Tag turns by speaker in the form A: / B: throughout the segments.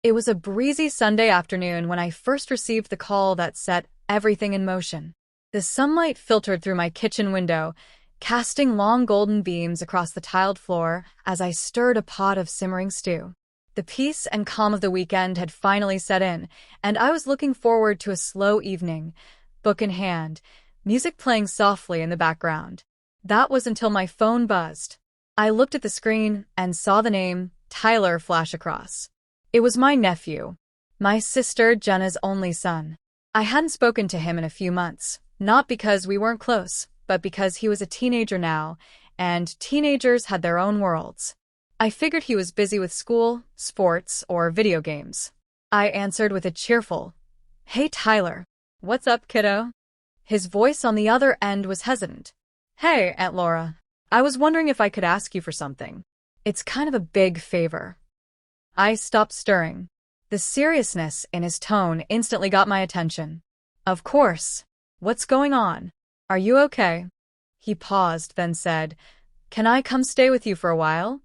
A: It was a breezy Sunday afternoon when I first received the call that set everything in motion. The sunlight filtered through my kitchen window, casting long golden beams across the tiled floor as I stirred a pot of simmering stew. The peace and calm of the weekend had finally set in, and I was looking forward to a slow evening, book in hand, music playing softly in the background. That was until my phone buzzed. I looked at the screen and saw the name Tyler flash across. It was my nephew, my sister Jenna's only son. I hadn't spoken to him in a few months, not because we weren't close, but because he was a teenager now, and teenagers had their own worlds. I figured he was busy with school, sports, or video games. I answered with a cheerful, "Hey Tyler, what's up, kiddo?" His voice on the other end was hesitant. "Hey, Aunt Laura, I was wondering if I could ask you for something. It's kind of a big favor." I stopped stirring. The seriousness in his tone instantly got my attention. "Of course. What's going on? Are you okay?" He paused, then said, "Can I come stay with you for a while?"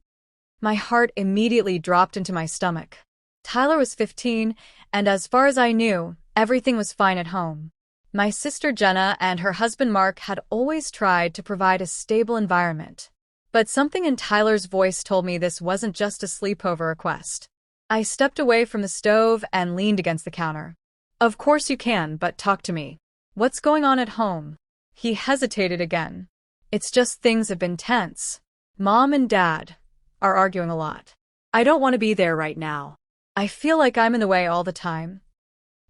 A: My heart immediately dropped into my stomach. Tyler was 15, and as far as I knew, everything was fine at home. My sister Jenna and her husband Mark had always tried to provide a stable environment. But something in Tyler's voice told me this wasn't just a sleepover request. I stepped away from the stove and leaned against the counter. "Of course you can, but talk to me. What's going on at home?" He hesitated again. "It's just things have been tense. Mom and Dad are arguing a lot. I don't want to be there right now. I feel like I'm in the way all the time."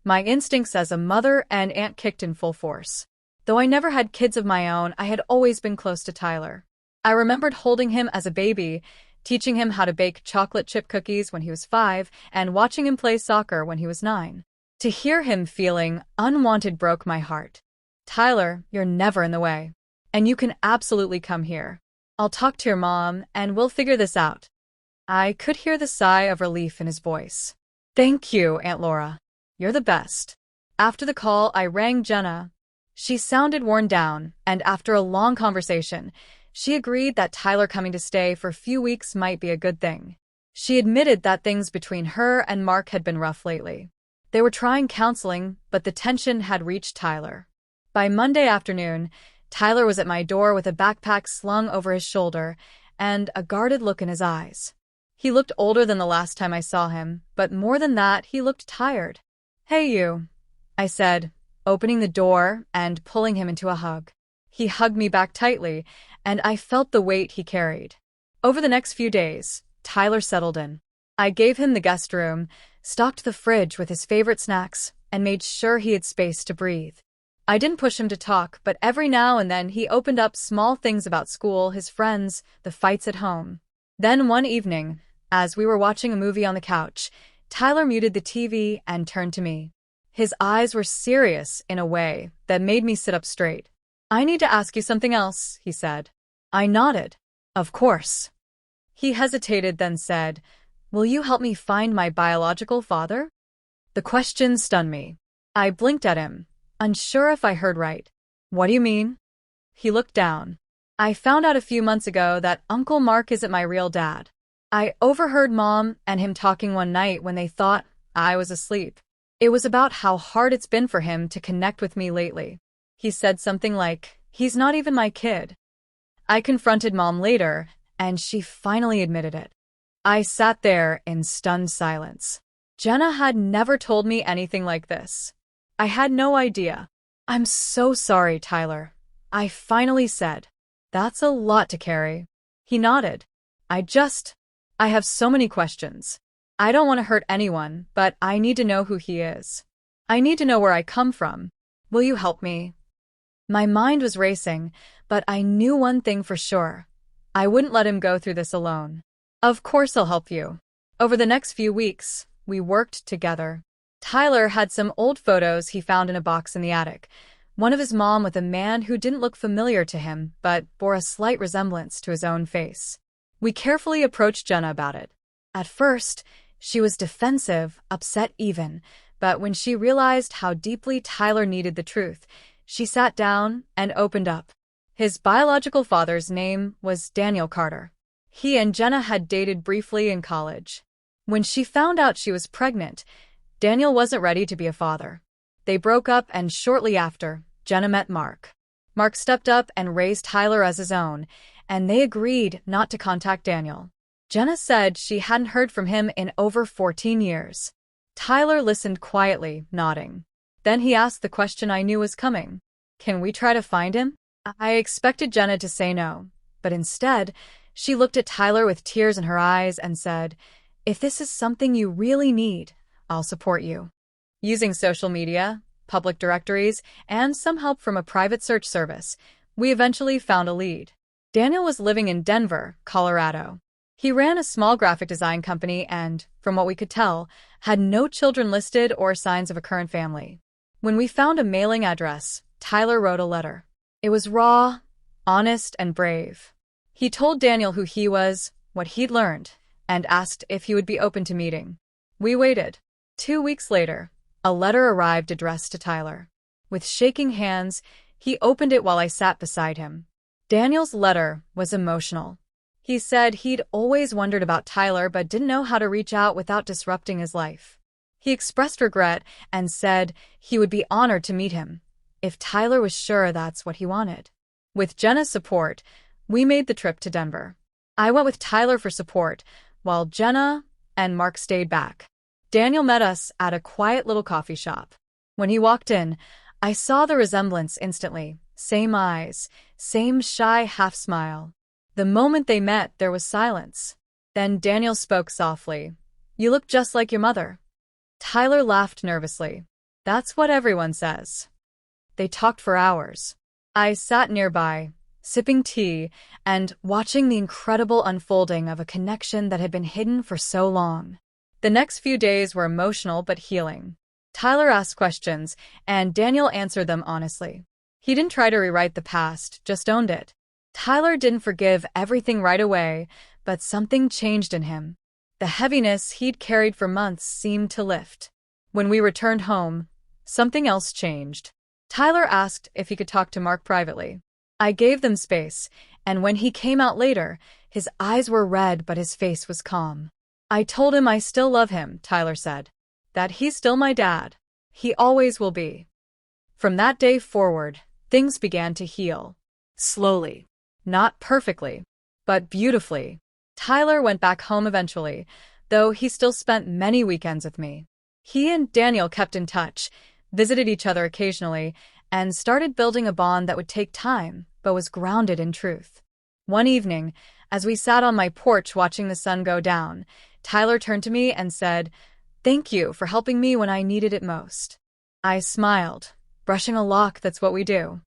A: My instincts as a mother and aunt kicked in full force. Though I never had kids of my own, I had always been close to Tyler. I remembered holding him as a baby, teaching him how to bake chocolate chip cookies when he was 5, and watching him play soccer when he was 9. To hear him feeling unwanted broke my heart. "Tyler, you're never in the way. And you can absolutely come here. I'll talk to your mom, and we'll figure this out." I could hear the sigh of relief in his voice. "Thank you, Aunt Laura. You're the best." After the call, I rang Jenna. She sounded worn down, and after a long conversation, she agreed that Tyler coming to stay for a few weeks might be a good thing. She admitted that things between her and Mark had been rough lately. They were trying counseling, but the tension had reached Tyler. By Monday afternoon, Tyler was at my door with a backpack slung over his shoulder and a guarded look in his eyes. He looked older than the last time I saw him, but more than that, he looked tired. "Hey you," I said, opening the door and pulling him into a hug. He hugged me back tightly, and I felt the weight he carried. Over the next few days, Tyler settled in. I gave him the guest room, stocked the fridge with his favorite snacks, and made sure he had space to breathe. I didn't push him to talk, but every now and then he opened up small things about school, his friends, the fights at home. Then one evening, as we were watching a movie on the couch, Tyler muted the TV and turned to me. His eyes were serious in a way that made me sit up straight. "I need to ask you something else," he said. I nodded. "Of course." He hesitated, then said, "Will you help me find my biological father?" The question stunned me. I blinked at him, unsure if I heard right. "What do you mean?" He looked down. "I found out a few months ago that Uncle Mark isn't my real dad. I overheard Mom and him talking one night when they thought I was asleep. It was about how hard it's been for him to connect with me lately. He said something like, 'He's not even my kid.' I confronted Mom later, and she finally admitted it." I sat there in stunned silence. Jenna had never told me anything like this. I had no idea. "I'm so sorry, Tyler," I finally said. "That's a lot to carry." He nodded. I have so many questions. I don't want to hurt anyone, but I need to know who he is. I need to know where I come from. Will you help me?" My mind was racing, but I knew one thing for sure. I wouldn't let him go through this alone. "Of course I'll help you." Over the next few weeks, we worked together. Tyler had some old photos he found in a box in the attic, one of his mom with a man who didn't look familiar to him but bore a slight resemblance to his own face. We carefully approached Jenna about it. At first, she was defensive, upset even, but when she realized how deeply Tyler needed the truth, she sat down and opened up. His biological father's name was Daniel Carter. He and Jenna had dated briefly in college. When she found out she was pregnant, Daniel wasn't ready to be a father. They broke up, and shortly after, Jenna met Mark. Mark stepped up and raised Tyler as his own, and they agreed not to contact Daniel. Jenna said she hadn't heard from him in over 14 years. Tyler listened quietly, nodding. Then he asked the question I knew was coming. Can we try to find him? I expected Jenna to say no, but instead, she looked at Tyler with tears in her eyes and said, "If this is something you really need, I'll support you." Using social media, public directories, and some help from a private search service, we eventually found a lead. Daniel was living in Denver, Colorado. He ran a small graphic design company and, from what we could tell, had no children listed or signs of a current family. When we found a mailing address, Tyler wrote a letter. It was raw, honest, and brave. He told Daniel who he was, what he'd learned, and asked if he would be open to meeting. We waited. 2 weeks later, a letter arrived addressed to Tyler. With shaking hands, he opened it while I sat beside him. Daniel's letter was emotional. He said he'd always wondered about Tyler but didn't know how to reach out without disrupting his life. He expressed regret and said he would be honored to meet him, if Tyler was sure that's what he wanted. With Jenna's support, we made the trip to Denver. I went with Tyler for support, while Jenna and Mark stayed back. Daniel met us at a quiet little coffee shop. When he walked in, I saw the resemblance instantly. Same eyes, same shy half-smile. The moment they met, there was silence. Then Daniel spoke softly. "You look just like your mother." Tyler laughed nervously. "That's what everyone says." They talked for hours. I sat nearby, sipping tea and watching the incredible unfolding of a connection that had been hidden for so long. The next few days were emotional but healing. Tyler asked questions, and Daniel answered them honestly. He didn't try to rewrite the past, just owned it. Tyler didn't forgive everything right away, but something changed in him. The heaviness he'd carried for months seemed to lift. When we returned home, something else changed. Tyler asked if he could talk to Mark privately. I gave them space, and when he came out later, his eyes were red but his face was calm. "I told him I still love him," Tyler said. "That he's still my dad. He always will be." From that day forward, things began to heal. Slowly. Not perfectly, but beautifully. Tyler went back home eventually, though he still spent many weekends with me. He and Daniel kept in touch, visited each other occasionally, and started building a bond that would take time, but was grounded in truth. One evening, as we sat on my porch watching the sun go down, Tyler turned to me and said, "Thank you for helping me when I needed it most." I smiled, brushing a lock. "That's what we do."